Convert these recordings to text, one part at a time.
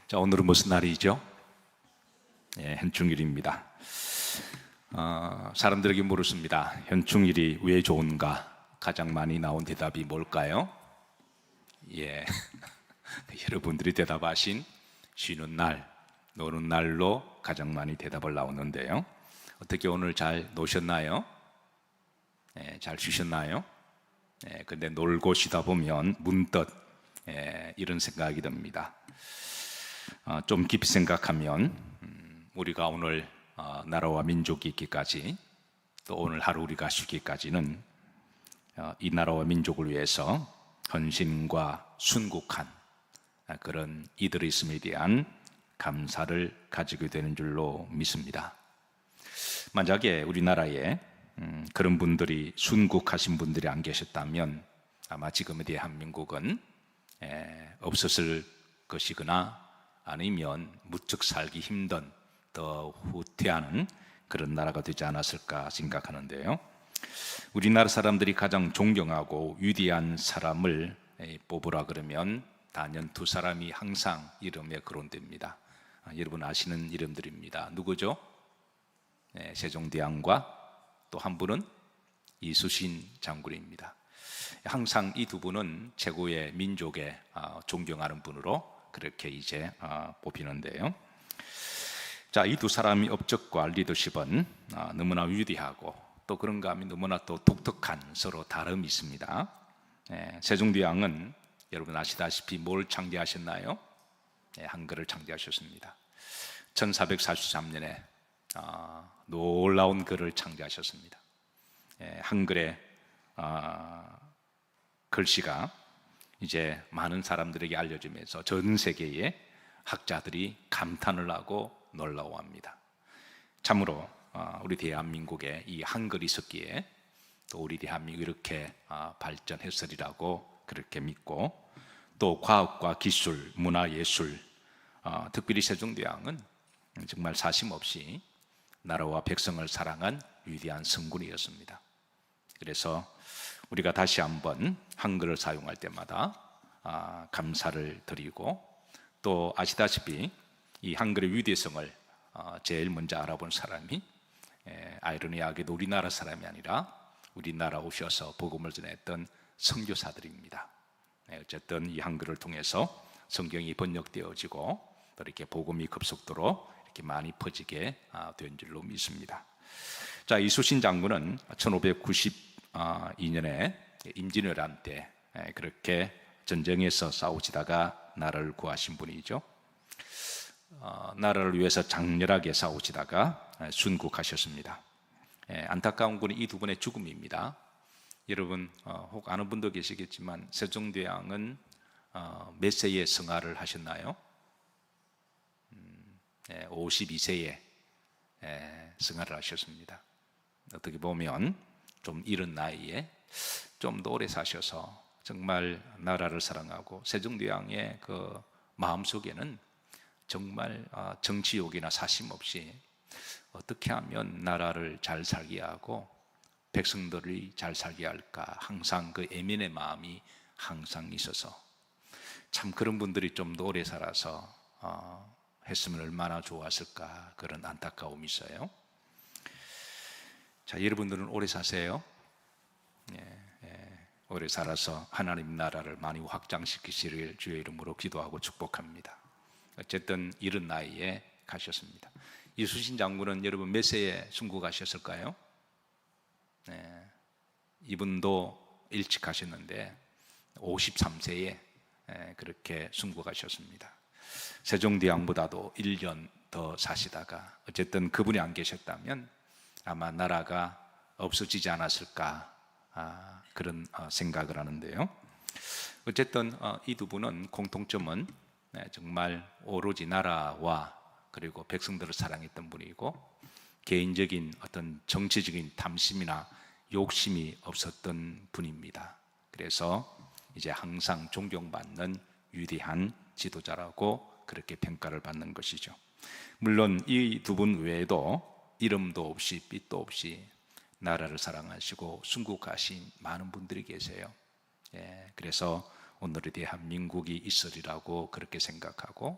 자, 오늘은 무슨 날이죠? 현충일입니다. 사람들에게 물었습니다. 현충일이 왜 좋은가? 가장 많이 나온 대답이 뭘까요? 여러분들이 대답하신 쉬는 날, 노는 날로 가장 많이 대답을 나오는데요. 어떻게 오늘 잘 노셨나요? 잘 쉬셨나요? 근데 놀고 쉬다 보면 문득 이런 생각이 듭니다. 좀 깊이 생각하면 우리가 오늘 나라와 민족이 있기까지, 또 오늘 하루 우리가 쉬기까지는 이 나라와 민족을 위해서 헌신과 순국한 그런 이들의 있음에 대한 감사를 가지게 되는 줄로 믿습니다. 만약에 우리나라에 그런 분들이, 순국하신 분들이 안 계셨다면 아마 지금의 대한민국은 없었을 것이거나 아니면 무척 살기 힘든, 더 후퇴하는 그런 나라가 되지 않았을까 생각하는데요. 우리나라 사람들이 가장 존경하고 위대한 사람을 뽑으라 그러면 단연 두 사람이 항상 이름에 거론됩니다. 여러분 아시는 이름들입니다. 누구죠? 세종대왕과 또 한 분은 이순신 장군입니다. 항상 이 두 분은 최고의 민족에 존경하는 분으로 그렇게 이제 뽑히는데요. 자, 이 두 사람의 업적과 리더십은 너무나 위대하고 또 그런가 하면 너무나 또 독특한 서로 다름이 있습니다. 세종대왕은 여러분 아시다시피 뭘 창제하셨나요? 한글을 창제하셨습니다. 1443년에 놀라운 글을 창제하셨습니다. 한글의 글씨가 이제 많은 사람들에게 알려지면서 전 세계의 학자들이 감탄을 하고 놀라워합니다. 참으로 우리 대한민국에 이 한글이 있었기에 또 우리 대한민국이 이렇게 발전했으리라고 그렇게 믿고, 또 과학과 기술, 문화, 예술, 특별히 세종대왕은 정말 사심없이 나라와 백성을 사랑한 위대한 성군이었습니다. 그래서 우리가 다시 한번 한글을 사용할 때마다 감사를 드리고, 또 아시다시피 이 한글의 위대성을 제일 먼저 알아본 사람이 아이러니하게도 우리나라 사람이 아니라 우리나라 오셔서 복음을 전했던 선교사들입니다. 어쨌든 이 한글을 통해서 성경이 번역되어지고 또 이렇게 복음이 급속도로 이렇게 많이 퍼지게 된 줄로 믿습니다. 자, 이순신 장군은 1592년에 임진왜란 때 그렇게 전쟁에서 싸우시다가 나라를 구하신 분이죠. 나라를 위해서 장렬하게 싸우시다가 순국하셨습니다. 안타까운 건 이 두 분의 죽음입니다. 여러분 혹 아는 분도 계시겠지만 세종대왕은 몇 세에 승하를 하셨나요? 52세에 승하를 하셨습니다. 어떻게 보면 좀 이른 나이에 좀 더 오래 사셔서 정말 나라를 사랑하고, 세종대왕의 그 마음속에는 정말 정치욕이나 사심 없이 어떻게 하면 나라를 잘 살게 하고 백성들이 잘 살게 할까, 항상 그 애민의 마음이 항상 있어서 참 그런 분들이 좀 더 오래 살아서 했으면 얼마나 좋았을까, 그런 안타까움이 있어요. 자, 여러분들은 오래 사세요. 오래 살아서 하나님 나라를 많이 확장시키시길 주의 이름으로 기도하고 축복합니다. 어쨌든 이른 나이에 가셨습니다. 이순신 장군은 여러분 몇 세에 순국하셨을까요? 이분도 일찍 가셨는데 53세에 그렇게 순국하셨습니다. 세종대왕보다도 1년 더 사시다가, 어쨌든 그분이 안 계셨다면 아마 나라가 없어지지 않았을까, 그런 생각을 하는데요. 어쨌든 이 두 분은 공통점은 정말 오로지 나라와 그리고 백성들을 사랑했던 분이고, 개인적인 어떤 정치적인 탐심이나 욕심이 없었던 분입니다. 그래서 이제 항상 존경받는 위대한 지도자라고 그렇게 평가를 받는 것이죠. 물론 이 두 분 외에도 이름도 없이 빛도 없이 나라를 사랑하시고 순국하신 많은 분들이 계세요. 그래서 오늘의 대한민국이 있으리라고 그렇게 생각하고,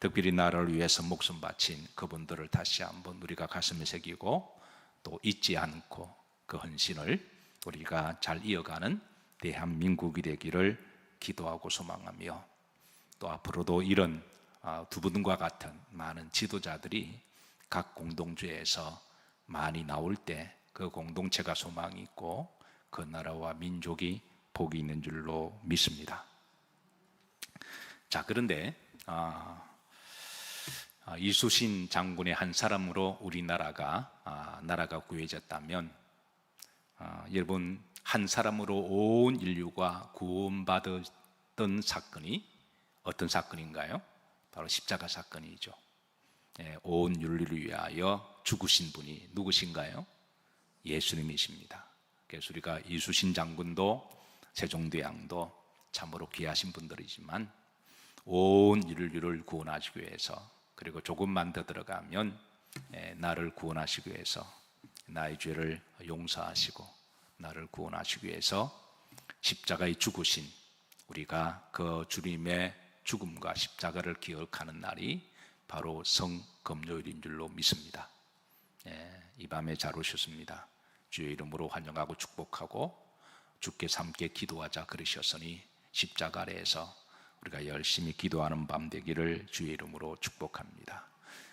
특별히 나라를 위해서 목숨 바친 그분들을 다시 한번 우리가 가슴에 새기고 또 잊지 않고 그 헌신을 우리가 잘 이어가는 대한민국이 되기를 기도하고 소망하며, 또 앞으로도 이런 두 분과 같은 많은 지도자들이 각 공동체에서 많이 나올 때 그 공동체가 소망이 있고 그 나라와 민족이 복이 있는 줄로 믿습니다. 자, 그런데 이수신 장군의 한 사람으로 우리나라가 나라가 구해졌다면, 여러분, 한 사람으로 온 인류가 구원받았던 사건이 어떤 사건인가요? 바로 십자가 사건이죠. 온 인류를 위하여 죽으신 분이 누구신가요? 예수님이십니다. 그래서 우리가 이수신 장군도 세종대왕도 참으로 귀하신 분들이지만 온 인류를 구원하시기 위해서, 그리고 조금만 더 들어가면 나를 구원하시기 위해서, 나의 죄를 용서하시고 나를 구원하시기 위해서 십자가에 죽으신, 우리가 그 주님의 죽음과 십자가를 기억하는 날이 바로 성금요일인 줄로 믿습니다. 이 밤에 잘 오셨습니다. 주의 이름으로 환영하고 축복하고 주께서 함께 기도하자 그러셨으니 십자가 아래에서 우리가 열심히 기도하는 밤 되기를 주의 이름으로 축복합니다.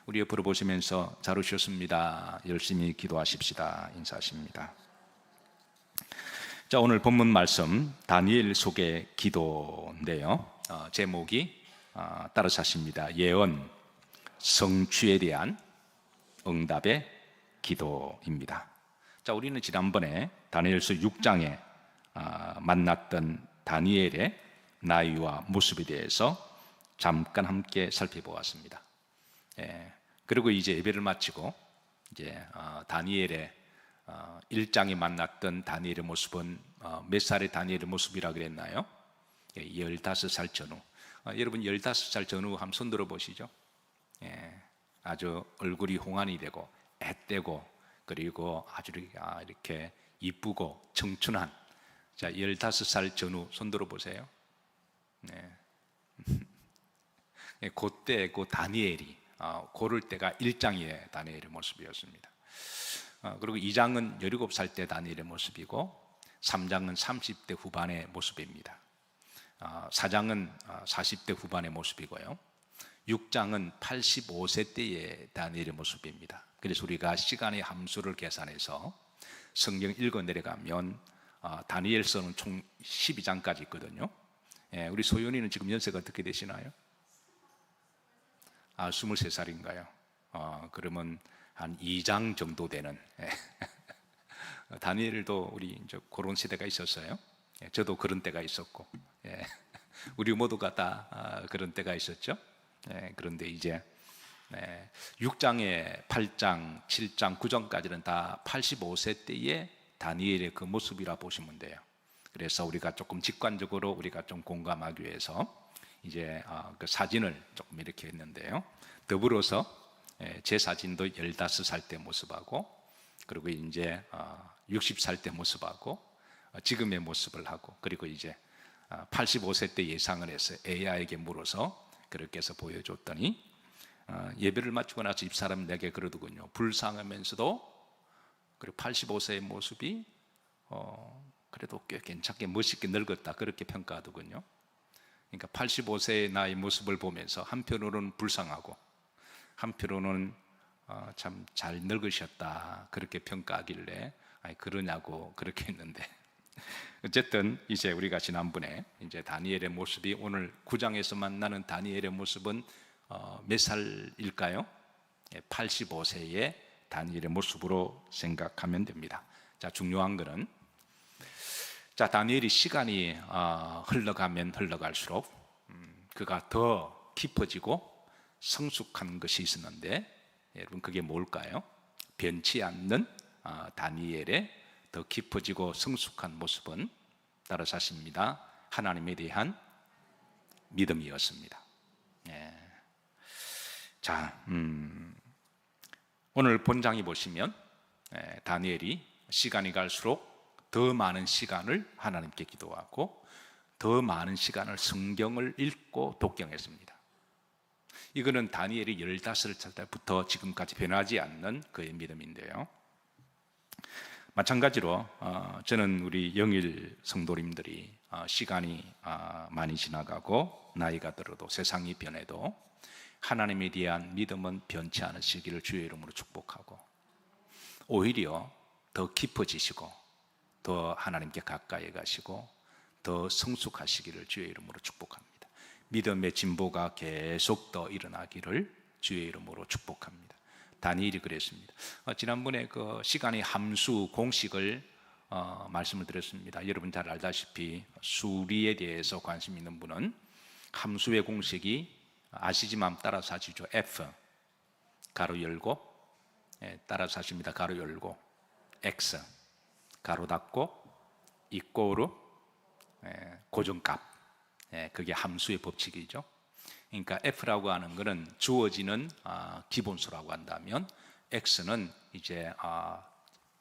우리 옆으로 보시면서 잘 오셨습니다. 열심히 기도하십시다 인사하십니다. 자, 오늘 본문 말씀 다니엘 속의 기도인데요, 제목이 따라서 하십니다. 예언 성취에 대한 응답의 기도입니다. 자, 우리는 지난번에 다니엘서 6장에 만났던 다니엘의 나이와 모습에 대해서 잠깐 함께 살펴보았습니다. 그리고 이제 예배를 마치고 이제 다니엘의 1장에 만났던 다니엘의 모습은 몇 살의 다니엘의 모습이라 그랬나요? 15살 전후. 여러분 15살 전후 한번 손 들어 보시죠. 아주 얼굴이 홍안이 되고 앳되고 그리고 아주 이렇게 이쁘고 청춘한, 자, 15살 전후 손 들어 보세요. 그때 그 다니엘이 고를 때가 1장의 다니엘의 모습이었습니다. 그리고 2장은 17살 때 다니엘의 모습이고 3장은 30대 후반의 모습입니다. 4장은 40대 후반의 모습이고요, 6장은 85세 때의 다니엘의 모습입니다. 그래서 우리가 시간의 함수를 계산해서 성경 읽어 내려가면 다니엘서는 총 12장까지 있거든요. 우리 소연이는 지금 연세가 어떻게 되시나요? 23살인가요? 그러면 한 2장 정도 되는 다니엘도 우리 이제 그런 세대가 있었어요. 저도 그런 때가 있었고, 우리 모두가 다 그런 때가 있었죠. 그런데 이제 6장에 8장, 7장, 9장까지는 다 85세 때의 다니엘의 그 모습이라 보시면 돼요. 그래서 우리가 조금 직관적으로 우리가 좀 공감하기 위해서 이제 그 사진을 조금 이렇게 했는데요, 더불어서 제 사진도 15살 때 모습하고, 그리고 이제 60살 때 모습하고 지금의 모습을 하고, 그리고 이제 85세 때 예상을 해서 AI에게 물어서 그렇게 해서 보여줬더니 예배를 마치고 나서 집사람이 내게 그러더군요. 불쌍하면서도 그리고 85세의 모습이 그래도 꽤 괜찮게 멋있게 늙었다, 그렇게 평가하더군요. 그러니까 85세의 나의 모습을 보면서 한편으로는 불쌍하고 한편으로는 참 잘 늙으셨다, 그렇게 평가하길래 아니 그러냐고 그렇게 했는데, 어쨌든 이제 우리가 지난번에 이제 다니엘의 모습이, 오늘 9장에서 만나는 다니엘의 모습은 몇 살일까요? 85세의 다니엘의 모습으로 생각하면 됩니다. 자, 중요한 것은, 자, 다니엘이 시간이 흘러가면 흘러갈수록 그가 더 깊어지고 성숙한 것이 있었는데, 여러분 그게 뭘까요? 변치 않는 다니엘의 더 깊어지고 성숙한 모습은 따라서 하십니다. 하나님에 대한 믿음이었습니다. 자, 오늘 본장에 보시면 다니엘이 시간이 갈수록 더 많은 시간을 하나님께 기도하고 더 많은 시간을 성경을 읽고 독경했습니다. 이거는 다니엘이 15살 때부터 지금까지 변하지 않는 그의 믿음인데요. 마찬가지로 저는 우리 영일 성도님들이 시간이 많이 지나가고 나이가 들어도 세상이 변해도 하나님에 대한 믿음은 변치 않으시기를 주의 이름으로 축복하고, 오히려 더 깊어지시고 더 하나님께 가까이 가시고 더 성숙하시기를 주의 이름으로 축복합니다. 믿음의 진보가 계속 더 일어나기를 주의 이름으로 축복합니다. 다니엘이 그랬습니다. 지난번에 그 시간의 함수 공식을 말씀을 드렸습니다. 여러분 잘 알다시피 수리에 대해서 관심 있는 분은 함수의 공식이 아시지만 따라서 하시죠. F 가로 열고, 따라서 하십니다. 가로 열고, X 가로 닫고, 이꼬르 고정값, 그게 함수의 법칙이죠. 그러니까 F라고 하는 것은 주어지는 기본수라고 한다면, X는 이제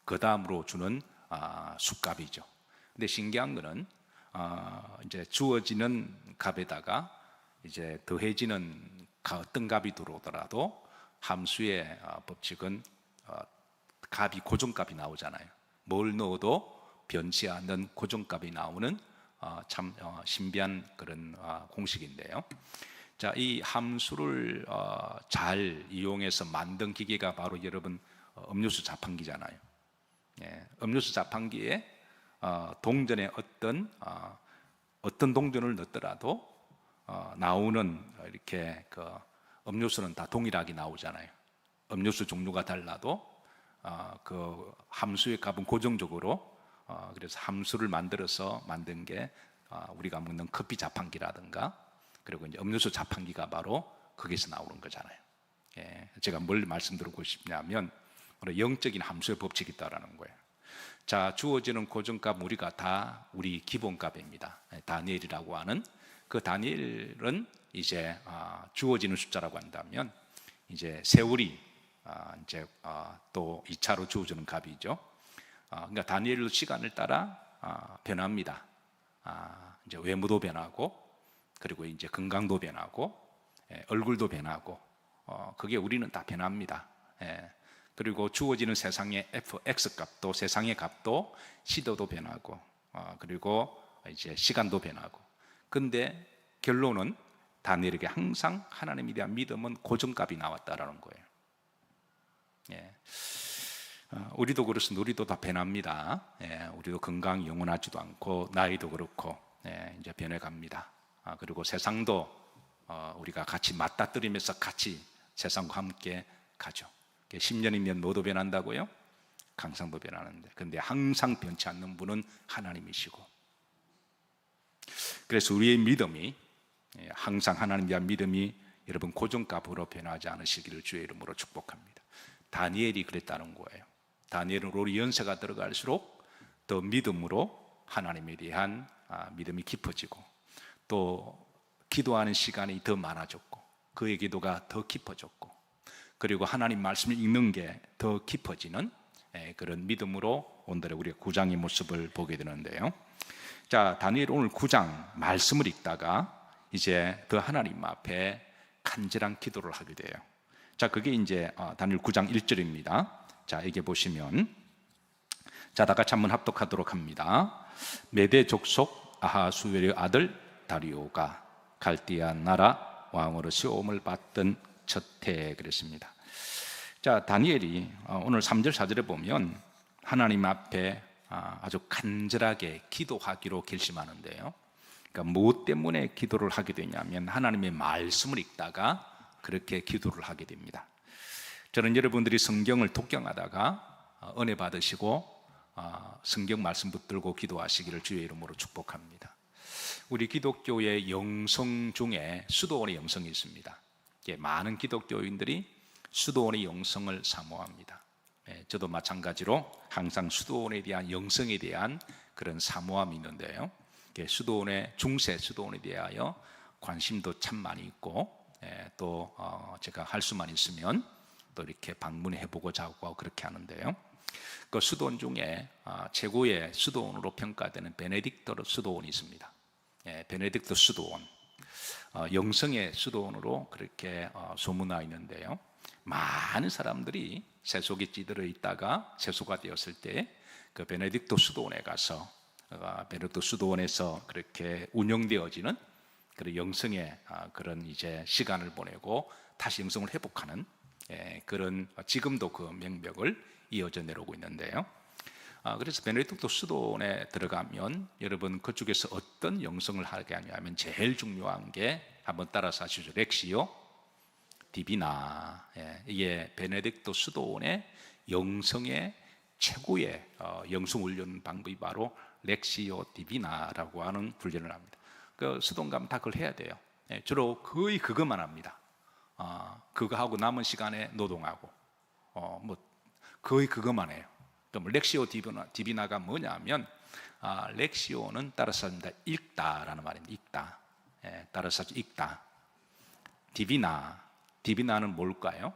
그 다음으로 주는 수값이죠. 근데 신기한 것은 이제 주어지는 값에다가 이제 더해지는 어떤 값이 들어오더라도 함수의 법칙은 값이 고정값이 나오잖아요. 뭘 넣어도 변치 않는 고정값이 나오는 참 신비한 그런 공식인데요. 자, 이 함수를 잘 이용해서 만든 기계가 바로 여러분 음료수 자판기잖아요. 음료수 자판기에 동전에 어떤 동전을 넣더라도 나오는 이렇게 그 음료수는 다 동일하게 나오잖아요. 음료수 종류가 달라도 그 함수의 값은 고정적으로, 그래서 함수를 만들어서 만든 게 우리가 먹는 커피 자판기라든가, 그리고 이제 음료수 자판기가 바로 거기서 나오는 거잖아요. 제가 뭘 말씀드리고 싶냐면 영적인 함수의 법칙이 있다라는 거예요. 자, 주어지는 고정값 우리가 다 우리 기본값입니다. 다니엘이라고 하는 그 다니엘은 이제 주어지는 숫자라고 한다면 이제 세월이 이제 또 2차로 주어지는 값이죠. 그러니까 다니엘도 시간을 따라 변합니다. 이제 외모도 변하고, 그리고 이제 건강도 변하고, 얼굴도 변하고, 그게 우리는 다 변합니다. 그리고 주어지는 세상의 fx 값도, 세상의 값도, 시도도 변하고, 그리고 이제 시간도 변하고. 근데 결론은 다니엘에게 항상 하나님에 대한 믿음은 고정값이 나왔다라는 거예요. 우리도 그렇습니다. 우리도 다 변합니다. 우리도 건강이 영원하지도 않고, 나이도 그렇고 이제 변해갑니다. 그리고 세상도 우리가 같이 맞닥뜨리면서 같이 세상과 함께 가죠. 10년이면 뭐도 변한다고요? 강상도 변하는데, 근데 항상 변치 않는 분은 하나님이시고, 그래서 우리의 믿음이 항상 하나님에 대한 믿음이 여러분 고정값으로 변하지 않으시기를 주의 이름으로 축복합니다. 다니엘이 그랬다는 거예요. 다니엘은 우리 연세가 들어갈수록 더 믿음으로 하나님에 대한 믿음이 깊어지고, 또 기도하는 시간이 더 많아졌고, 그의 기도가 더 깊어졌고, 그리고 하나님 말씀을 읽는 게 더 깊어지는 그런 믿음으로 오늘의 우리의 9장의 모습을 보게 되는데요. 자, 다니엘 오늘 9장 말씀을 읽다가 이제 더 하나님 앞에 간절한 기도를 하게 돼요. 자, 그게 이제 다니엘 9장 1절입니다. 자, 여기 보시면, 자, 다 같이 한번 합독하도록 합니다. 메대 족속 아하수엘의 아들 다리오가 갈대아 나라 왕으로 시험을 받던 첫 해에 그랬습니다. 자, 다니엘이 오늘 3절 4절에 보면 하나님 앞에 아주 간절하게 기도하기로 결심하는데요. 그러니까 무엇 때문에 기도를 하게 되냐면 하나님의 말씀을 읽다가 그렇게 기도를 하게 됩니다. 저는 여러분들이 성경을 독경하다가 은혜 받으시고 성경 말씀 붙들고 기도하시기를 주의 이름으로 축복합니다. 우리 기독교의 영성 중에 수도원의 영성이 있습니다. 많은 기독교인들이 수도원의 영성을 사모합니다. 저도 마찬가지로 항상 수도원에 대한 영성에 대한 그런 사모함이 있는데요. 수도원의 중세 수도원에 대하여 관심도 참 많이 있고, 또 제가 할 수만 있으면 또 이렇게 방문해 보고자 하고 그렇게 하는데요. 그 수도원 중에 최고의 수도원으로 평가되는 베네딕토 수도원이 있습니다. 베네딕토 수도원. 영성의 수도원으로 그렇게 소문나 있는데요. 많은 사람들이 세속에 찌들어 있다가 세속화 되었을 때 그 베네딕토 수도원에 가서 베네딕토 수도원에서 그렇게 운영되어지는 그런 영성의 그런 이제 시간을 보내고 다시 영성을 회복하는 그런 지금도 그 명맥을 이어져 내려오고 있는데요. 그래서 베네딕토 수도원에 들어가면 여러분 그쪽에서 어떤 영성을 하게 하냐면 제일 중요한 게 한번 따라서 하시죠. 렉시오 디비나. 이게 베네딕토 수도원의 영성의 최고의 영성 훈련 방법이 바로 렉시오 디비나라고 하는 훈련을 합니다. 그 수도원 가면 다 그걸 해야 돼요. 주로 거의 그것만 합니다. 그거 하고 남은 시간에 노동하고 뭐 거의 그것만 해요. 그럼 렉시오 디비나가 뭐냐면 렉시오는 따라서 합니다. 읽다라는 말입니다. 읽다. 따라서 읽다. 디비나는 뭘까요?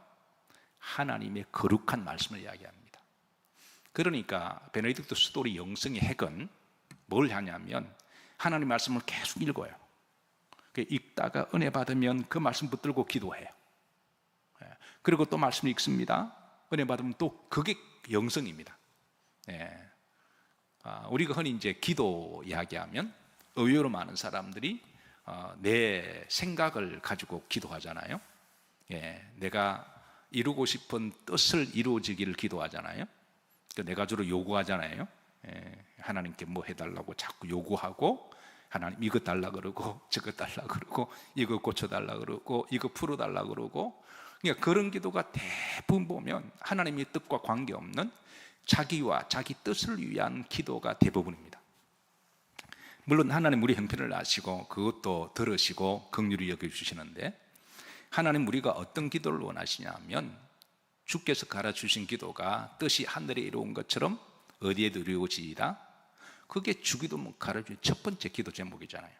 하나님의 거룩한 말씀을 이야기합니다. 그러니까 베네딕토 수도리 영성의 핵은 뭘 하냐면 하나님 말씀을 계속 읽어요. 읽다가 은혜 받으면 그 말씀 붙들고 기도해요. 그리고 또 말씀을 읽습니다. 은혜 받으면 또 그게 영성입니다. 우리가 흔히 이제 기도 이야기하면 의외로 많은 사람들이 내 생각을 가지고 기도하잖아요. 내가 이루고 싶은 뜻을 이루어지기를 기도하잖아요. 내가 주로 요구하잖아요. 하나님께 뭐 해달라고 자꾸 요구하고 하나님 이거 달라 그러고 저거 달라 그러고 이거 고쳐달라 그러고 이거 풀어달라 그러고 그러니까 그런 기도가 대부분 보면 하나님의 뜻과 관계없는 자기와 자기 뜻을 위한 기도가 대부분입니다. 물론 하나님 우리 형편을 아시고 그것도 들으시고 긍휼히 여겨주시는데 하나님 우리가 어떤 기도를 원하시냐면 주께서 가르쳐주신 기도가 뜻이 하늘에 이루어온 것처럼 어디에도 이루어지이다. 그게 주기도 가르쳐준 첫 번째 기도 제목이잖아요.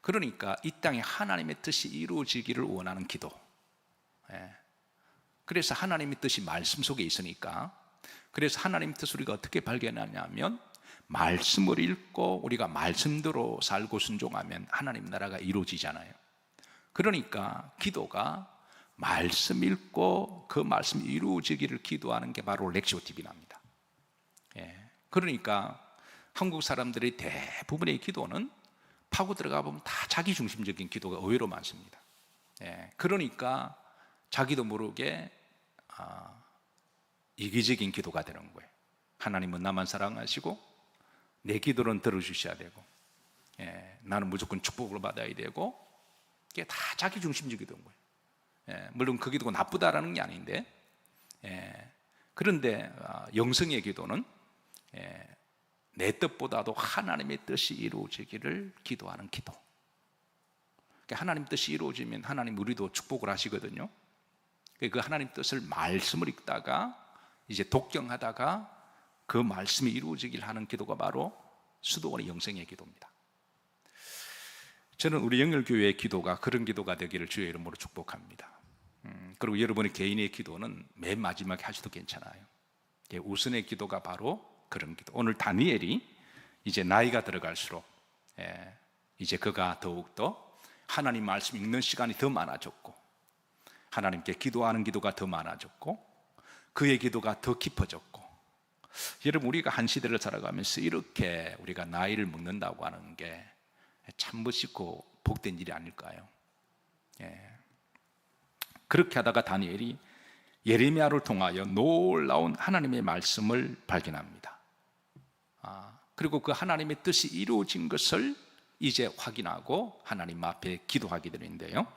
그러니까 이 땅에 하나님의 뜻이 이루어지기를 원하는 기도. 그래서 하나님의 뜻이 말씀 속에 있으니까 그래서 하나님의 뜻을 우리가 어떻게 발견하냐면 말씀을 읽고 우리가 말씀대로 살고 순종하면 하나님 나라가 이루어지잖아요. 그러니까 기도가 말씀 읽고 그 말씀이 이루어지기를 기도하는 게 바로 렉시오 디비나입니다. 그러니까 한국 사람들의 대부분의 기도는 파고 들어가 보면 다 자기 중심적인 기도가 의외로 많습니다. 그러니까 자기도 모르게 이기적인 기도가 되는 거예요. 하나님은 나만 사랑하시고 내 기도는 들어주셔야 되고 나는 무조건 축복을 받아야 되고 이게 다 자기 중심적인 기도인 거예요. 물론 그 기도가 나쁘다라는 게 아닌데 그런데 영성의 기도는 내 뜻보다도 하나님의 뜻이 이루어지기를 기도하는 기도. 그러니까 하나님 뜻이 이루어지면 하나님 우리도 축복을 하시거든요. 그 하나님 뜻을 말씀을 읽다가 이제 독경하다가 그 말씀이 이루어지길 하는 기도가 바로 수도원의 영성의 기도입니다. 저는 우리 영열교회의 기도가 그런 기도가 되기를 주의 이름으로 축복합니다. 그리고 여러분의 개인의 기도는 맨 마지막에 하셔도 괜찮아요. 우선의 기도가 바로 그런 기도. 오늘 다니엘이 이제 나이가 들어갈수록 이제 그가 더욱더 하나님 말씀 읽는 시간이 더 많아졌고 하나님께 기도하는 기도가 더 많아졌고 그의 기도가 더 깊어졌고 여러분 우리가 한 시대를 살아가면서 이렇게 우리가 나이를 먹는다고 하는 게 참 멋있고 복된 일이 아닐까요? 그렇게 하다가 다니엘이 예레미야를 통하여 놀라운 하나님의 말씀을 발견합니다. 그리고 그 하나님의 뜻이 이루어진 것을 이제 확인하고 하나님 앞에 기도하게 되는데요.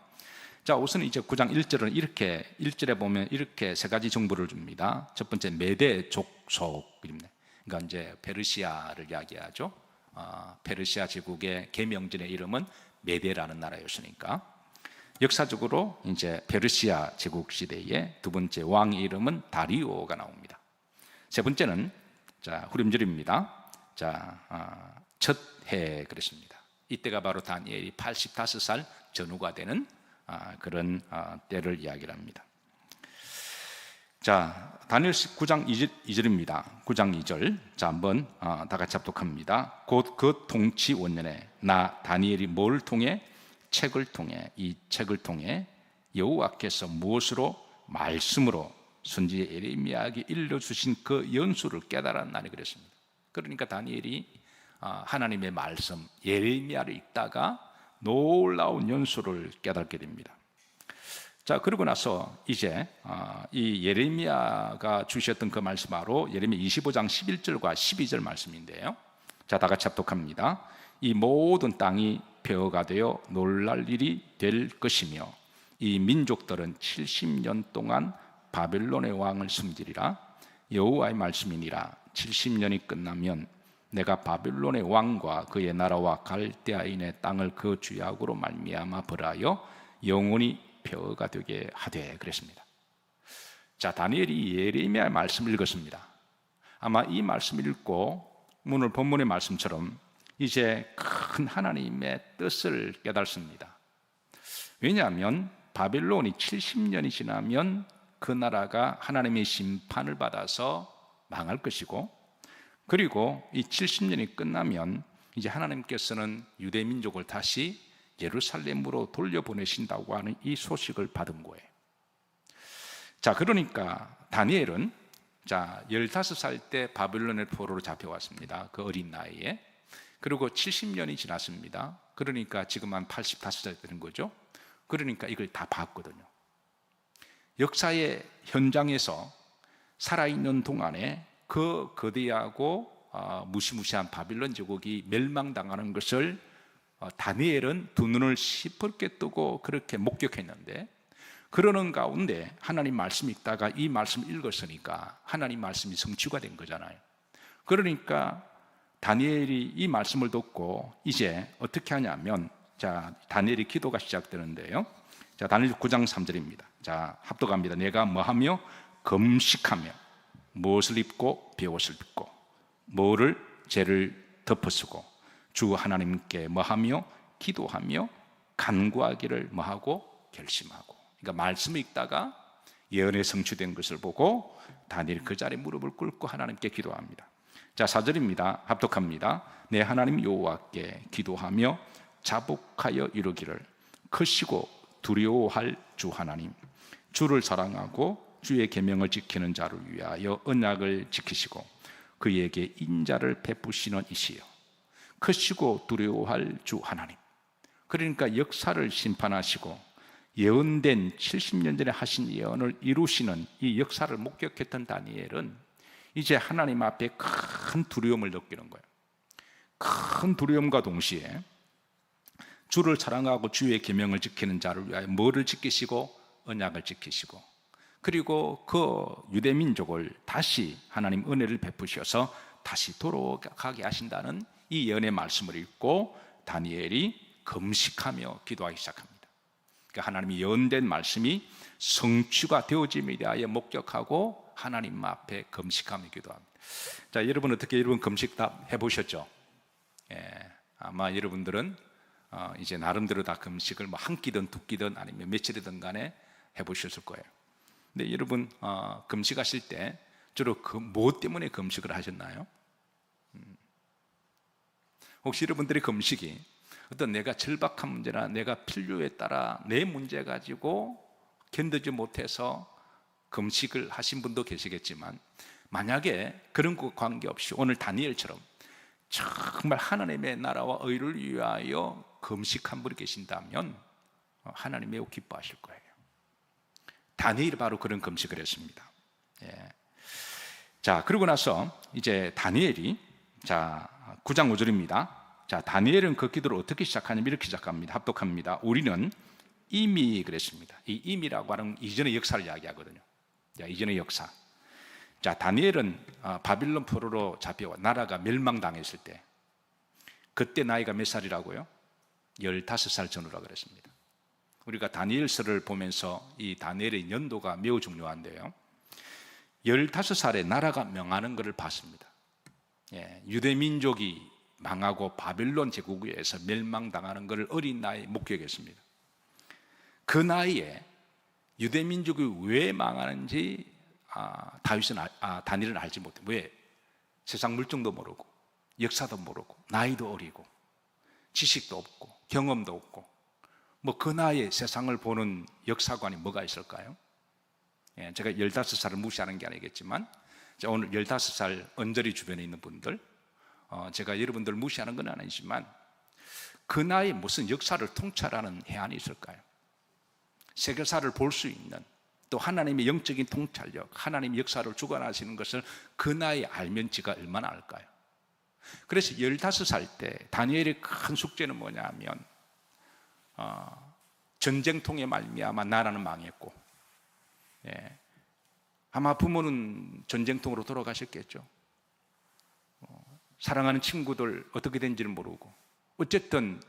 자, 우선 이제 9장 1절은 이렇게 1절에 보면 이렇게 세 가지 정보를 줍니다. 첫 번째 메대 족속입니다. 그러니까 이제 페르시아를 이야기하죠. 페르시아 제국의 계명전의 이름은 메대라는 나라였으니까 역사적으로 이제 페르시아 제국 시대의 두 번째 왕의 이름은 다리오가 나옵니다. 세 번째는 자 후림절입니다. 자, 첫 해 그랬습니다. 이때가 바로 다니엘이 85살 전후가 되는 그런 때를 이야기를 합니다. 자, 다니엘 9장 2절입니다. 9장 2절. 자, 한번 다 같이 합독합니다. 곧 그 통치 원년에 나 다니엘이 뭘 통해 이 책을 통해 여호와께서 무엇으로 말씀으로 선지자 예레미야에게 일러주신 그 연수를 깨달았나니 그랬습니다. 그러니까 다니엘이 하나님의 말씀 예레미야를 읽다가 놀라운 연수를 깨닫게 됩니다. 자, 그러고 나서 이제 이 예레미야가 주셨던 그 말씀 바로 예레미야 25장 11절과 12절 말씀인데요. 자, 다 같이 합독합니다. 이 모든 땅이 폐허가 되어 놀랄 일이 될 것이며 이 민족들은 70년 동안 바벨론의 왕을 섬기리라. 여호와의 말씀이니라. 70년이 끝나면 내가 바벨론의 왕과 그의 나라와 갈대아인의 땅을 그 죄악으로 말미암아 벌하여 영원히 폐허가 되게 하되 그랬습니다. 자, 다니엘이 예레미야의 말씀을 읽었습니다. 아마 이 말씀을 읽고 오늘 본문의 말씀처럼 이제 큰 하나님의 뜻을 깨닫습니다. 왜냐하면 바벨론이 70년이 지나면 그 나라가 하나님의 심판을 받아서 망할 것이고, 그리고 이 70년이 끝나면 이제 하나님께서는 유대 민족을 다시 예루살렘으로 돌려보내신다고 하는 이 소식을 받은 거예요. 자, 그러니까 다니엘은 15살 때 바벨론의 포로로 잡혀왔습니다. 그 어린 나이에. 그리고 70년이 지났습니다. 그러니까 지금 한 85살 되는 거죠. 그러니까 이걸 다 봤거든요. 역사의 현장에서 살아있는 동안에 그 거대하고 무시무시한 바빌론 제국이 멸망당하는 것을 다니엘은 두 눈을 시퍼렇게 뜨고 그렇게 목격했는데, 그러는 가운데 하나님 말씀 읽다가 이 말씀 읽었으니까 하나님 말씀이 성취가 된 거잖아요. 그러니까 다니엘이 이 말씀을 듣고 이제 어떻게 하냐면, 자, 다니엘의 기도가 시작되는데요. 자, 다니엘 9장 3절입니다. 자, 합독합니다. 내가 뭐하며 금식하며 무엇을 입고 베옷을 입고 뭐를 죄를 덮어쓰고 주 하나님께 뭐하며 기도하며 간구하기를 뭐하고 결심하고. 그러니까 말씀을 읽다가 예언에 성취된 것을 보고 다니엘이 그 자리에 무릎을 꿇고 하나님께 기도합니다. 자, 4절입니다. 합독합니다. 내 하나님 여호와께 기도하며 자복하여 이루기를 크시고 두려워할 주 하나님, 주를 사랑하고 주의 계명을 지키는 자를 위하여 언약을 지키시고 그에게 인자를 베푸시는 이시여 크시고 두려워할 주 하나님. 그러니까 역사를 심판하시고 예언된 70년 전에 하신 예언을 이루시는 이 역사를 목격했던 다니엘은 이제 하나님 앞에 큰 두려움을 느끼는 거예요. 큰 두려움과 동시에 주를 사랑하고 주의 계명을 지키는 자를 위하여 뭐를 지키시고 언약을 지키시고, 그리고 그 유대 민족을 다시 하나님 은혜를 베푸셔서 다시 돌아가게 하신다는 이 예언의 말씀을 읽고 다니엘이 금식하며 기도하기 시작합니다. 그러니까 하나님이 예언된 말씀이 성취가 되어짐에 대하여 목격하고 하나님 앞에 금식하며 기도합니다. 자, 여러분 어떻게 여러분 금식 다 해보셨죠? 아마 여러분들은 이제 나름대로 다 금식을 뭐 한 끼든 두 끼든 아니면 며칠이든 간에 해보셨을 거예요. 근데 여러분 금식하실 때 주로 뭐 때문에 금식을 하셨나요? 혹시 여러분들의 금식이 어떤 내가 절박한 문제나 내가 필요에 따라 내 문제 가지고 견디지 못해서 금식을 하신 분도 계시겠지만, 만약에 그런 거 관계없이 오늘 다니엘처럼 정말 하나님의 나라와 의를 위하여 금식한 분이 계신다면 하나님 매우 기뻐하실 거예요. 다니엘이 바로 그런 금식을 했습니다. 자, 그러고 나서 이제 다니엘이 9장 5절입니다. 자, 다니엘은 그 기도를 어떻게 시작하냐면 이렇게 시작합니다. 합독합니다. 우리는 이미 그랬습니다. 이 이미라고 하는 이전의 역사를 이야기하거든요. 자, 이전의 역사. 자, 다니엘은 바빌론 포로로 잡혀와 나라가 멸망당했을 때 그때 나이가 몇 살이라고요? 15살 전후라 그랬습니다. 우리가 다니엘서를 보면서 이 다니엘의 연도가 매우 중요한데요, 15살에 나라가 명하는 것을 봤습니다. 유대 민족이 망하고 바빌론 제국에서 멸망당하는 것을 어린 나이에 목격했습니다. 그 나이에 유대 민족이 왜 망하는지 다니엘은 알지 못해. 왜? 세상 물정도 모르고 역사도 모르고 나이도 어리고 지식도 없고 경험도 없고 뭐 그 나이에 세상을 보는 역사관이 뭐가 있을까요? 예, 제가 15살을 무시하는 게 아니겠지만 오늘 15살 언저리 주변에 있는 분들, 제가 여러분들 무시하는 건 아니지만 그 나이에 무슨 역사를 통찰하는 해안이 있을까요? 세계사를 볼 수 있는, 또 하나님의 영적인 통찰력, 하나님의 역사를 주관하시는 것을 그 나이에 알면 지가 얼마나 알까요? 그래서 15살 때 다니엘의 큰 숙제는 뭐냐면 전쟁통에 말미암아 나라는 망했고, 예, 아마 부모는 전쟁통으로 돌아가셨겠죠. 사랑하는 친구들 어떻게 된지는 모르고, 어쨌든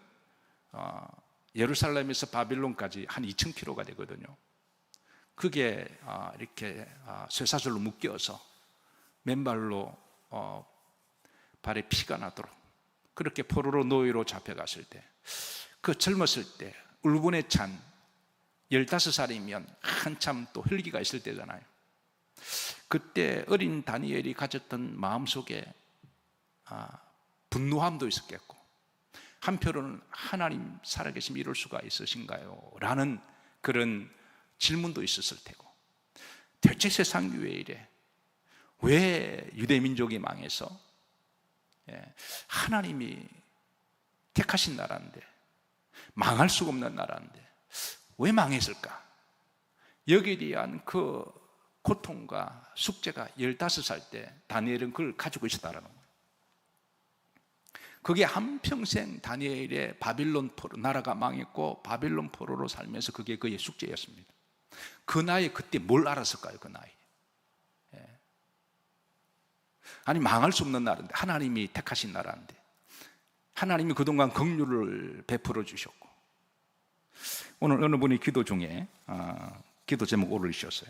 예루살렘에서 바빌론까지 한 2,000km가 되거든요. 그게 이렇게 쇠사슬로 묶여서 맨발로 발에 피가 나도록 그렇게 포로로 노예로 잡혀갔을 때, 그 젊었을 때 울분에 찬 15살이면 한참 또 혈기가 있을 때잖아요. 그때 어린 다니엘이 가졌던 마음속에 분노함도 있었겠고, 한편으로는 하나님 살아계시면 이럴 수가 있으신가요? 라는 그런 질문도 있었을 테고, 대체 세상이 왜 이래? 왜 유대민족이 망해서 하나님이 택하신 나라인데, 망할 수가 없는 나라인데 왜 망했을까? 여기에 대한 그 고통과 숙제가 15살 때 다니엘은 그걸 가지고 있었다는 거예요. 그게 한평생 다니엘의 바빌론 포로, 나라가 망했고 바빌론 포로로 살면서 그게 그의 숙제였습니다. 그 나이에 그때 뭘 알았을까요? 그 나이에. 아니, 망할 수 없는 나라인데, 하나님이 택하신 나라인데, 하나님이 그동안 긍휼을 베풀어 주셨고, 오늘 어느 분이 기도 중에 기도 제목 올리셨어요.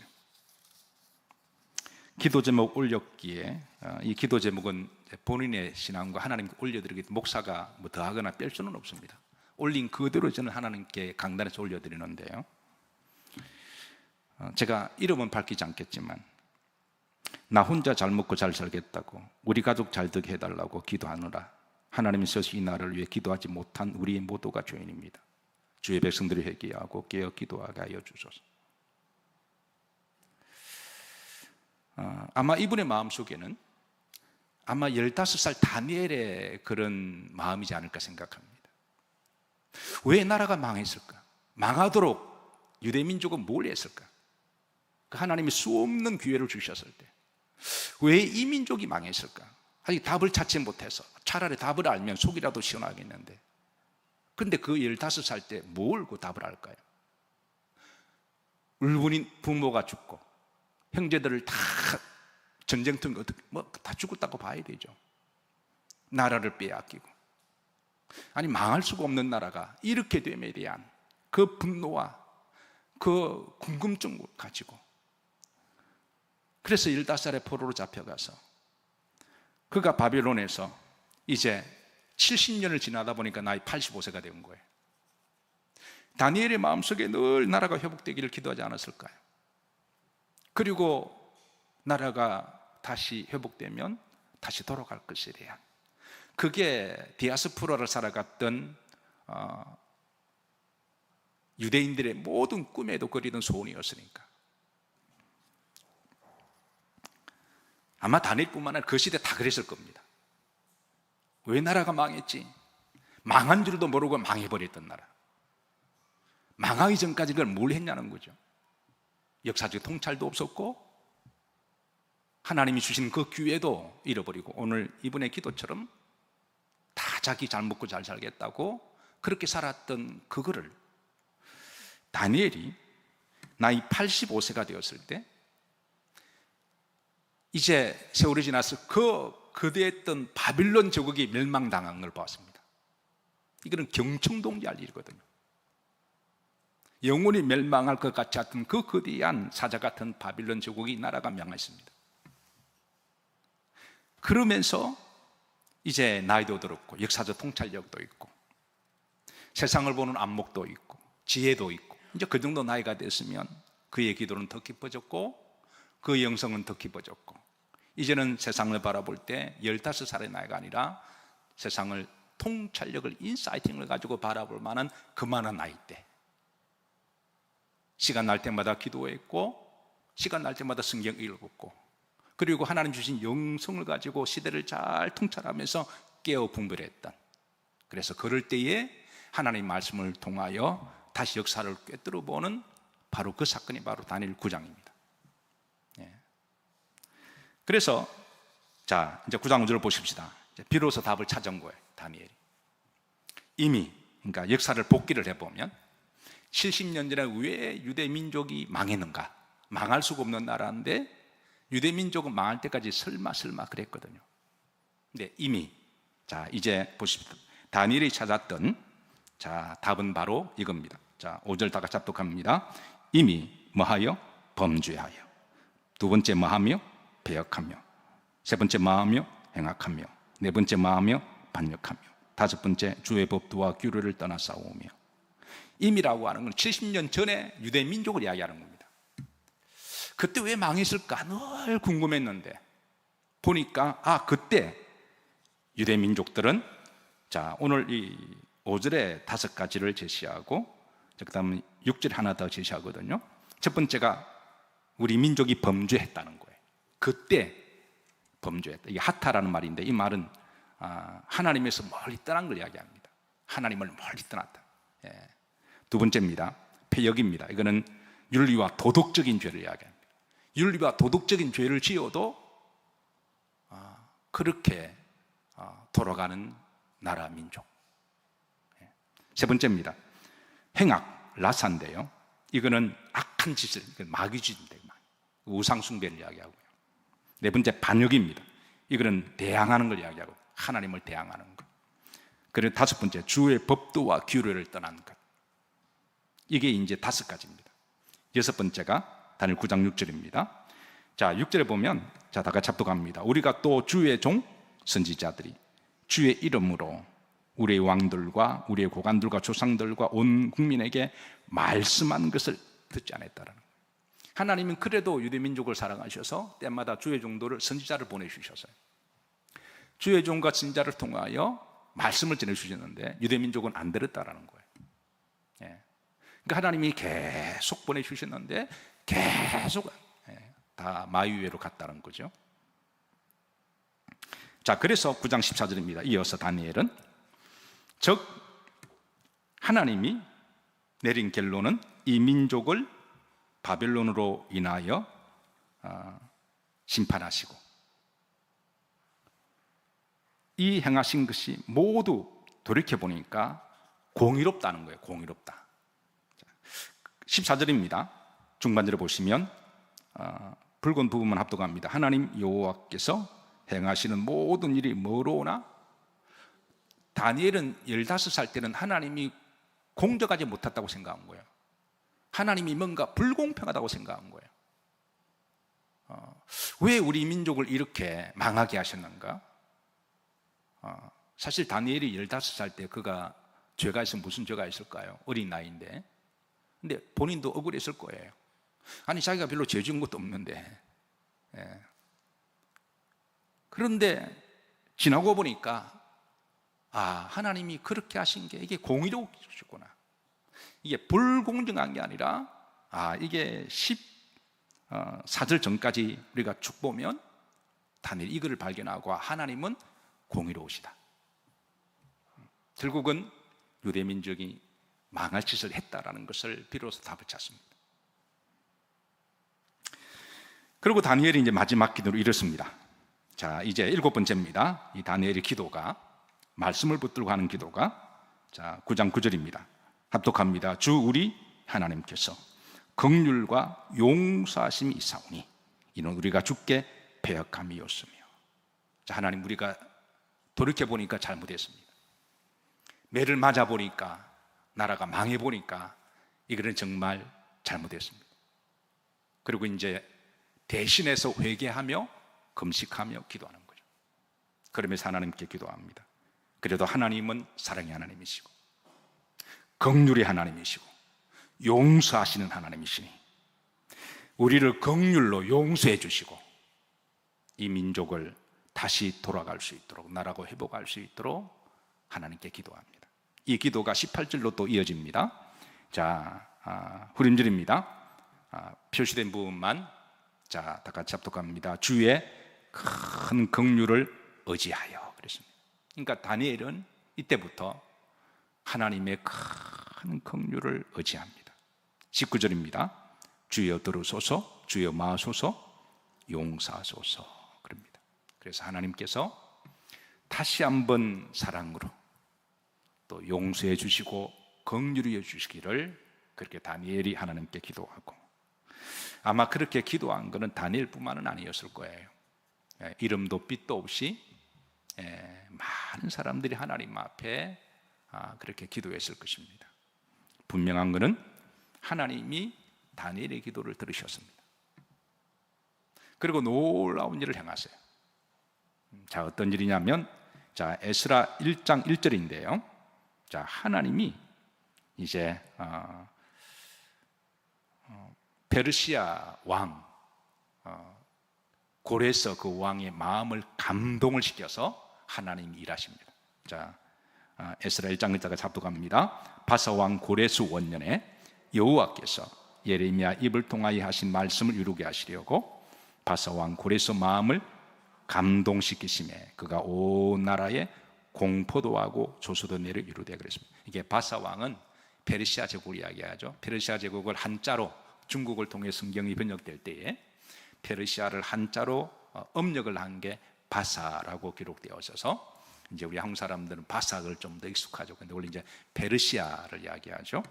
기도 제목 올렸기에, 이 기도 제목은 본인의 신앙과 하나님께 올려드리기, 목사가 뭐 더하거나 뺄 수는 없습니다. 올린 그대로 저는 하나님께 강단에서 올려드리는데요, 제가 이름은 밝히지 않겠지만, 나 혼자 잘 먹고 잘 살겠다고, 우리 가족 잘 되게 해달라고 기도하느라 하나님이 서서 이 나라를 위해 기도하지 못한 우리 모두가 죄인입니다. 주의 백성들이 회개하고 깨어 기도하게 하여 주소서. 아마 이분의 마음속에는 아마 15살 다니엘의 그런 마음이지 않을까 생각합니다. 왜 나라가 망했을까? 망하도록 유대민족은 뭘 했을까? 하나님이 수없는 기회를 주셨을 때 왜 이 민족이 망했을까? 아직 답을 찾지 못해서, 차라리 답을 알면 속이라도 시원하겠는데, 근데 그 15살 때 뭘 그 답을 알까요? 울분인 부모가 죽고 형제들을 다 전쟁통에 다 죽었다고 봐야 되죠. 나라를 빼앗기고, 아니 망할 수가 없는 나라가 이렇게 됨에 대한 그 분노와 그 궁금증을 가지고, 그래서 15살에 포로로 잡혀가서 그가 바빌론에서 이제 70년을 지나다 보니까 나이 85세가 된 거예요. 다니엘의 마음속에 늘 나라가 회복되기를 기도하지 않았을까요? 그리고 나라가 다시 회복되면 다시 돌아갈 것에 대한, 그게 디아스포라를 살아갔던 유대인들의 모든 꿈에도 그리던 소원이었으니까. 아마 다니엘뿐만 아니라 그 시대 다 그랬을 겁니다. 왜 나라가 망했지? 망한 줄도 모르고 망해버렸던 나라. 망하기 전까지 그걸 뭘 했냐는 거죠. 역사적 통찰도 없었고, 하나님이 주신 그 기회도 잃어버리고, 오늘 이분의 기도처럼 다 자기 잘 먹고 잘 살겠다고 그렇게 살았던 그거를 다니엘이 나이 85세가 되었을 때, 이제 세월이 지나서 거대했던 바빌론 제국이 멸망당한 걸 보았습니다. 이거는 경청동지할 일이거든요. 영원히 멸망할 것 같지 않던 그 거대한 사자 같은 바빌론 제국이, 나라가 멸망했습니다. 그러면서 이제 나이도 들었고 역사적 통찰력도 있고 세상을 보는 안목도 있고 지혜도 있고, 이제 그 정도 나이가 됐으면 그의 기도는 더 깊어졌고 그 영성은 더 깊어졌고, 이제는 세상을 바라볼 때 15살의 나이가 아니라 세상을 통찰력을, 인사이팅을 가지고 바라볼 만한 그만한 나이 때, 시간 날 때마다 기도했고 시간 날 때마다 성경 읽었고, 그리고 하나님 주신 영성을 가지고 시대를 잘 통찰하면서 깨어 분별했던, 그래서 그럴 때에 하나님 말씀을 통하여 다시 역사를 꿰뚫어 보는 바로 그 사건이 바로 다니엘 9장입니다. 그래서 자, 이제 9장 5절을 보십시다. 비로소 답을 찾은 거예요, 다니엘이. 이미, 그러니까 역사를 복기를 해보면 70년 전에 왜 유대 민족이 망했는가? 망할 수가 없는 나라인데 유대 민족은 망할 때까지 설마 그랬거든요. 근데 이미, 자, 이제 보십시다. 다니엘이 찾았던, 자, 답은 바로 이겁니다. 자, 5절 다 같이 합독합니다. 이미 뭐하여? 범죄하여. 두 번째 뭐하며? 배역하며. 세 번째 뭐하며? 행악하며. 네 번째 뭐하며? 반역하며. 다섯 번째 주의 법도와 규례를 떠나 싸우며. 임이라고 하는 건 70년 전에 유대 민족을 이야기하는 겁니다. 그때 왜 망했을까 늘 궁금했는데 보니까 그때 유대 민족들은, 자, 오늘 이 5절에 5가지를 제시하고 그 다음에 6절에 하나 더 제시하거든요. 첫 번째가 우리 민족이 범죄했다는 거예요. 그때 범죄했다. 이게 하타라는 말인데 이 말은 하나님에서 멀리 떠난 걸 이야기합니다. 하나님을 멀리 떠났다. 두 번째입니다. 패역입니다. 이거는 윤리와 도덕적인 죄를 이야기합니다. 윤리와 도덕적인 죄를 지어도 그렇게 돌아가는 나라 민족. 세 번째입니다. 행악, 라사인데요. 이거는 악한 짓을, 마귀짓인데 우상 숭배를 이야기하고요. 네 번째 반역입니다. 이거는 대항하는 걸 이야기하고 하나님을 대항하는 것. 그리고 다섯 번째 주의 법도와 규례를 떠난 것. 이게 이제 5가지입니다. 여섯 번째가 다니엘 9장 6절입니다. 자, 6절에 보면, 자, 다 같이 합독합니다. 우리가 또 주의 종 선지자들이 주의 이름으로 우리의 왕들과 우리의 고관들과 조상들과 온 국민에게 말씀한 것을 듣지 않았다라는 거예요. 하나님은 그래도 유대 민족을 사랑하셔서 때마다 주의 종들을, 선지자를 보내주셨어요. 주의 종과 선지자를 통하여 말씀을 전해주셨는데 유대 민족은 안 들었다라는 거예요. 그러니까 하나님이 계속 보내주셨는데 계속 다 마귀외로 갔다는 거죠. 자, 그래서 9장 14절입니다. 이어서 다니엘은, 즉 하나님이 내린 결론은 이 민족을 바벨론으로 인하여 심판하시고 이 행하신 것이 모두 돌이켜보니까 공의롭다는 거예요. 공의롭다. 14절입니다. 중반절에 보시면 붉은 부분만 합독합니다. 하나님 여호와께서 행하시는 모든 일이 뭐로나? 다니엘은 15살 때는 하나님이 공정하지 못했다고 생각한 거예요. 하나님이 뭔가 불공평하다고 생각한 거예요. 왜 우리 민족을 이렇게 망하게 하셨는가? 사실 다니엘이 15살 때 그가 죄가 있으면 무슨 죄가 있을까요? 어린 나이인데. 근데 본인도 억울했을 거예요. 아니, 자기가 별로 죄 지은 것도 없는데. 그런데 지나고 보니까 하나님이 그렇게 하신 게 이게 공의로우셨구나. 이게 불공정한 게 아니라 이게 14절 전까지 우리가 쭉 보면 다니엘이 이거를 발견하고 하나님은 공의로우시다. 결국은 유대 민족이 망할 짓을 했다라는 것을 비로소 답을 찾습니다. 그리고 다니엘이 이제 마지막 기도를 이뤘습니다. 자, 이제 7번째입니다. 이 다니엘의 기도가, 말씀을 붙들고 하는 기도가, 자, 9장 9절입니다. 합독합니다. 주 우리 하나님께서 긍휼과 용서하심이 있사오니 이는 우리가 주께 배역함이었으며. 자, 하나님, 우리가 돌이켜보니까 잘못했습니다. 매를 맞아보니까, 나라가 망해보니까 이거는 정말 잘못했습니다. 그리고 이제 대신해서 회개하며 금식하며 기도하는 거죠. 그러면서 하나님께 기도합니다. 그래도 하나님은 사랑의 하나님이시고 긍휼의 하나님이시고 용서하시는 하나님이시니 우리를 긍휼로 용서해 주시고 이 민족을 다시 돌아갈 수 있도록, 나라가 회복할 수 있도록 하나님께 기도합니다. 이 기도가 18절로 또 이어집니다. 자, 후림절입니다. 표시된 부분만 자, 다 같이 합독합니다. 주의 큰 긍휼을 의지하여 그랬습니다. 그러니까 다니엘은 이때부터 하나님의 큰 긍휼을 의지합니다. 19절입니다. 주여 들으소서, 주여 마소서, 용서하소서 그럽니다. 그래서 하나님께서 다시 한번 사랑으로 또 용서해 주시고 긍휼히 주시기를 그렇게 다니엘이 하나님께 기도하고, 아마 그렇게 기도한 것은 다니엘뿐만은 아니었을 거예요. 이름도 빛도 없이 많은 사람들이 하나님 앞에 그렇게 기도했을 것입니다. 분명한 것은 하나님이 다니엘의 기도를 들으셨습니다. 그리고 놀라운 일을 행하세요. 자, 어떤 일이냐면, 자, 에스라 1장 1절인데요. 자, 하나님이 이제 페르시아 왕 고레서 그 왕의 마음을 감동을 시켜서 하나님이 일하십니다. 자, 에스라 1장 1절까지 합독합니다. 바사 왕 고레스 원년에 여호와께서 예레미야 입을 통하여 하신 말씀을 이루게 하시려고 바사 왕 고레스 마음을 감동시키심에 그가 온 나라에 공포도 하고 조소도 내려 이루되 그랬습니다. 이게 바사 왕은 페르시아 제국을 이야기하죠. 페르시아 제국을 한자로 중국을 통해 성경이 번역될 때에 페르시아를 한자로 음력을 한 게 바사라고 기록되어 있어서 이제 우리 한국 사람들은 바삭을 좀 더 익숙하죠. 근데 원래 이제 페르시아를 이야기하죠.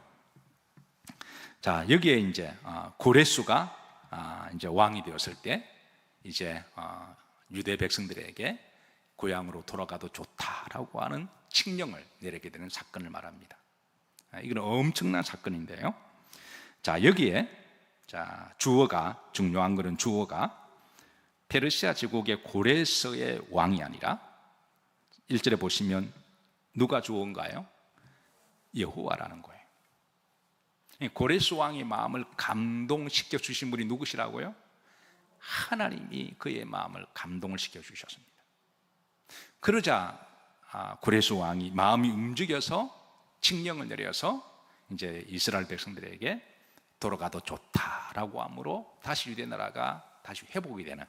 자, 여기에 이제 고레스가 이제 왕이 되었을 때 이제 유대 백성들에게 고향으로 돌아가도 좋다라고 하는 칙령을 내리게 되는 사건을 말합니다. 이건 엄청난 사건인데요. 자, 여기에 자, 주어가, 중요한 것은 주어가 페르시아 제국의 고레스의 왕이 아니라 1절에 보시면 누가 주어인가요? 여호와라는 거예요. 고레스 왕의 마음을 감동시켜 주신 분이 누구시라고요? 하나님이 그의 마음을 감동을 시켜 주셨습니다. 그러자 고레스 왕이 마음이 움직여서 칙령을 내려서 이제 이스라엘 백성들에게 돌아가도 좋다라고 함으로 다시 유대 나라가 다시 회복이 되는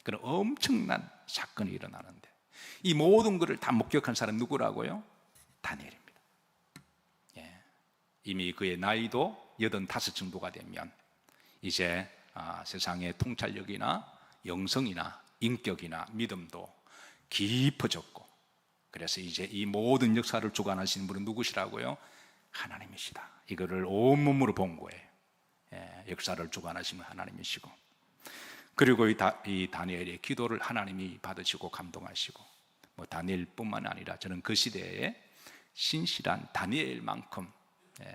그런 엄청난 사건이 일어나는데, 이 모든 것을 다 목격한 사람 누구라고요? 다니엘입니다. 이미 그의 나이도 85 정도가 되면 이제 세상의 통찰력이나 영성이나 인격이나 믿음도 깊어졌고, 그래서 이제 이 모든 역사를 주관하시는 분은 누구시라고요? 하나님이시다. 이거를 온몸으로 본 거예요. 역사를 주관하시는 하나님이시고, 그리고 이 다니엘의 기도를 하나님이 받으시고 감동하시고, 뭐 다니엘뿐만 아니라 저는 그 시대에 신실한 다니엘만큼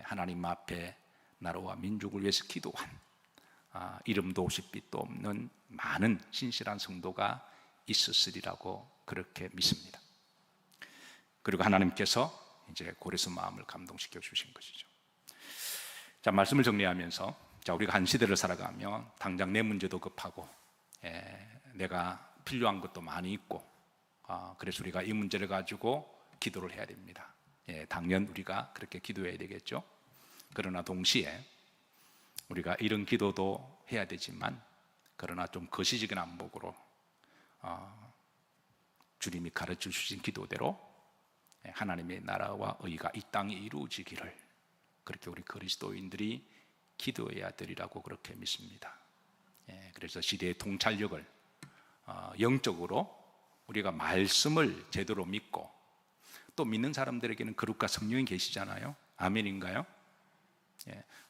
하나님 앞에 나라와 민족을 위해서 기도한 이름도 없이 빛도 없는 많은 신실한 성도가 있었으리라고 그렇게 믿습니다. 그리고 하나님께서 이제 고레스 마음을 감동시켜 주신 것이죠. 자, 말씀을 정리하면서, 자, 우리가 한 시대를 살아가면 당장 내 문제도 급하고 내가 필요한 것도 많이 있고, 그래서 우리가 이 문제를 가지고 기도를 해야 됩니다. 당연 우리가 그렇게 기도해야 되겠죠. 그러나 동시에 우리가 이런 기도도 해야 되지만, 그러나 좀 거시적인 안목으로 주님이 가르쳐 주신 기도대로 하나님의 나라와 의가 이 땅에 이루어지기를 그렇게 우리 그리스도인들이 기도해야 되리라고 그렇게 믿습니다. 그래서 시대의 통찰력을 영적으로 우리가 말씀을 제대로 믿고, 또 믿는 사람들에게는 거룩과 성령이 계시잖아요. 아멘인가요?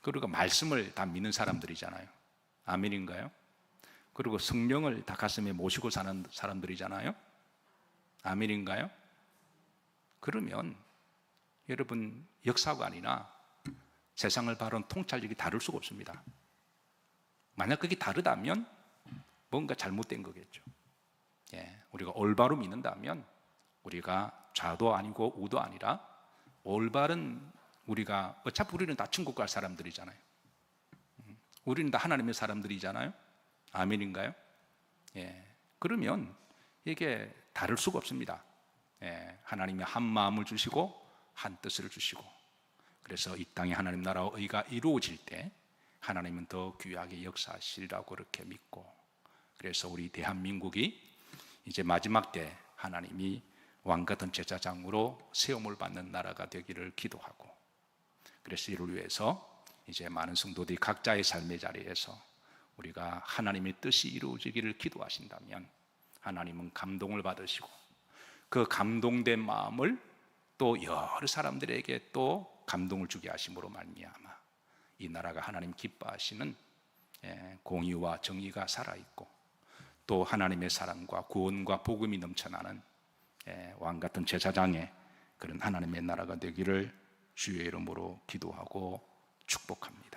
그리고 말씀을 다 믿는 사람들이잖아요. 아멘인가요? 그리고 성령을 다 가슴에 모시고 사는 사람들이잖아요. 아멘인가요? 그러면 여러분, 역사관이나 세상을 바라보는 통찰력이 다를 수가 없습니다. 만약 그게 다르다면 뭔가 잘못된 거겠죠. 우리가 올바로 믿는다면 우리가 좌도 아니고 우도 아니라 올바른, 우리가 어차피 우리는 다 천국 갈 사람들이잖아요. 우리는 다 하나님의 사람들이잖아요. 아멘인가요? 그러면 이게 다를 수가 없습니다. 하나님이 한 마음을 주시고 한 뜻을 주시고, 그래서 이 땅에 하나님 나라와 의가 이루어질 때 하나님은 더 귀하게 역사하시리라고 그렇게 믿고, 그래서 우리 대한민국이 이제 마지막 때 하나님이 왕같은 제사장으로 세움을 받는 나라가 되기를 기도하고, 그래서 이를 위해서 이제 많은 성도들이 각자의 삶의 자리에서 우리가 하나님의 뜻이 이루어지기를 기도하신다면 하나님은 감동을 받으시고, 그 감동된 마음을 또 여러 사람들에게 또 감동을 주게 하심으로 말미암아 이 나라가 하나님 기뻐하시는 공의와 정의가 살아있고, 또 하나님의 사랑과 구원과 복음이 넘쳐나는 왕같은 제사장의 그런 하나님의 나라가 되기를 주의 이름으로 기도하고 축복합니다.